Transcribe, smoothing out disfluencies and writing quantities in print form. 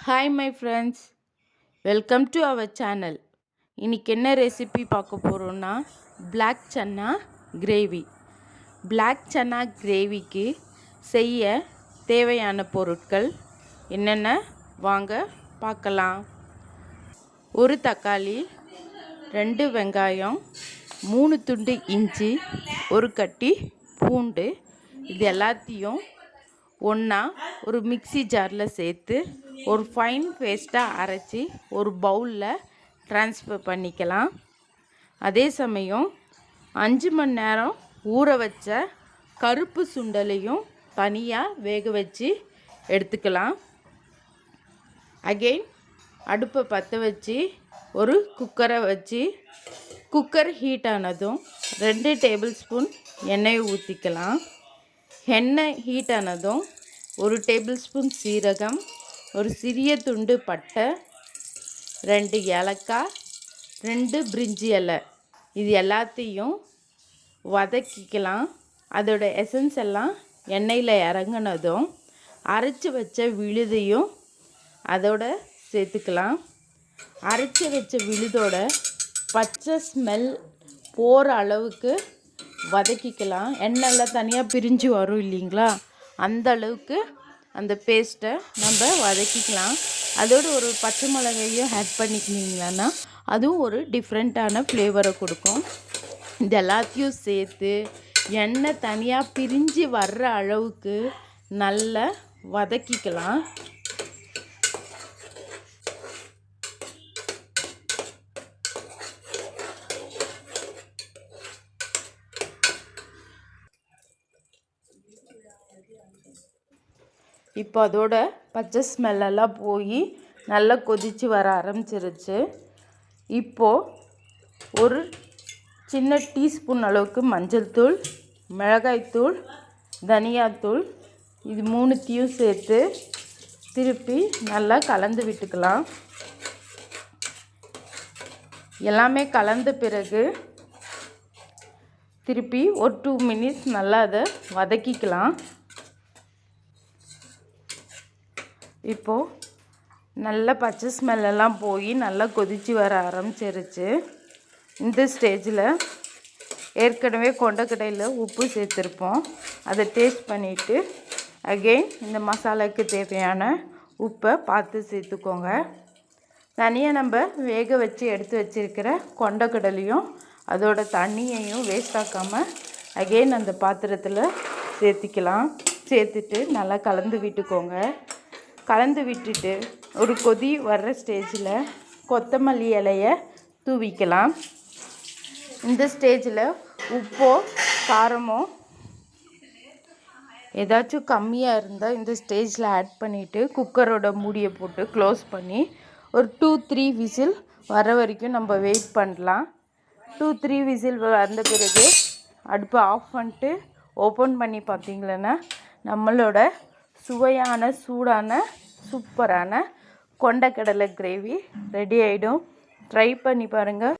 Hi my friends, welcome to our channel. இன்றைக்கி என்ன recipe பார்க்க போகிறோன்னா black chana gravy. Black chana கிரேவிக்கு செய்ய தேவையான பொருட்கள் என்னென்ன வாங்க பார்க்கலாம். ஒரு தக்காளி, 2 வெங்காயம், 3 துண்டு இஞ்சி, ஒரு கட்டி பூண்டு, இது எல்லாத்தையும் ஒன்றா ஒரு மிக்ஸி ஜாரில் சேர்த்து ஒரு ஃபைன் பேஸ்ட்டாக அரைச்சி ஒரு பவுலில் ட்ரான்ஸ்ஃபர் பண்ணிக்கலாம். அதே சமயம் 5 மணி நேரம் ஊற வச்ச கருப்பு சுண்டலையும் தனியாக வேக வச்சு எடுத்துக்கலாம். அகெயின் அடுப்பை பற்ற வச்சு ஒரு குக்கரை வச்சு குக்கர் ஹீட் ஆனதும் 2 டேபிள் ஸ்பூன் எண்ணெய் ஊற்றிக்கலாம். எண்ணெய் ஹீட் ஆனதும் 1 டேபிள் ஸ்பூன் சீரகம், ஒரு சிறிய துண்டு பட்டை, 2 ஏலக்காய், 2 பிரிஞ்சி இலை, இது எல்லாத்தையும் வதக்கிக்கலாம். அதோட எசன்ஸ் எல்லாம் எண்ணெயில் இறங்கினதும் அரைச்சி வச்ச விழுதையும் அதோட சேர்த்துக்கலாம். அரைச்சி வச்ச விழுதோட பச்சை ஸ்மெல் போகிற அளவுக்கு வதக்கிக்கலாம். எண்ணெயில் தனியாக பிரிஞ்சு வரும் இல்லைங்களா, அந்த அளவுக்கு அந்த பேஸ்ட்டை நம்ம வதக்கிக்கலாம். அதோடு ஒரு பச்சை மிளகாயும் ஆட் பண்ணிக்கினீங்கன்னா அதுவும் ஒரு டிஃப்ரெண்ட்டான ஃப்ளேவரை கொடுக்கும். இது எல்லாத்தையும் சேர்த்து எண்ணெய் தனியாக பிரிஞ்சு வர்ற அளவுக்கு நல்லா வதக்கிக்கலாம். இப்போ அதோட பச்சை ஸ்மெல்லெல்லாம் போய் நல்லா கொதித்து வர ஆரம்பிச்சிருச்சு. இப்போது ஒரு சின்ன டீஸ்பூன் அளவுக்கு மஞ்சள் தூள், மிளகாய்த்தூள், தனியாத்தூள், இது 3த்தையும் சேர்த்து திருப்பி நல்லா கலந்து விட்டுக்கலாம். எல்லாமே கலந்த பிறகு திருப்பி ஒரு 2 மினிட்ஸ் நல்லா அதை வதக்கிக்கலாம். இப்போது நல்ல பச்சை ஸ்மெல்லெல்லாம் போய் நல்லா கொதித்து வர ஆரம்பிச்சிருச்சு. இந்த ஸ்டேஜில் ஏற்கனவே கொண்டக்கடையில் உப்பு சேர்த்துருப்போம், அதை டேஸ்ட் பண்ணிவிட்டு அகெயின் இந்த மசாலாவுக்கு தேவையான உப்பை பார்த்து சேர்த்துக்கோங்க. தனியாக நம்ம வேக வச்சு எடுத்து வச்சுருக்கிற கொண்டக்கடலையும் அதோட தண்ணியையும் வேஸ்ட் ஆக்காமல் அகெயின் அந்த பாத்திரத்தில் சேர்த்துக்கலாம். சேர்த்துட்டு நல்லா கலந்து விட்டுக்கோங்க. கலந்து விட்டுட்டு ஒரு கொதி வர்ற ஸ்டேஜில் கொத்தமல்லி இலையை தூவிக்கலாம். இந்த ஸ்டேஜில் உப்போ காரமோ ஏதாச்சும் கம்மியாக இருந்தால் இந்த ஸ்டேஜில் ஆட் பண்ணிவிட்டு குக்கரோட மூடியை போட்டு க்ளோஸ் பண்ணி ஒரு 2-3 விசில் வர வரைக்கும் நம்ம வெயிட் பண்ணலாம். 2-3 விசில் வந்த பிறகு அடுப்பை ஆஃப் பண்ணிட்டு ஓப்பன் பண்ணி பார்த்தீங்களன்னா நம்மளோட சுவையான சூடான சூப்பரான கொண்டக்கடலை கிரேவி ரெடி ஆகிடும். ட்ரை பண்ணி பாருங்கள்.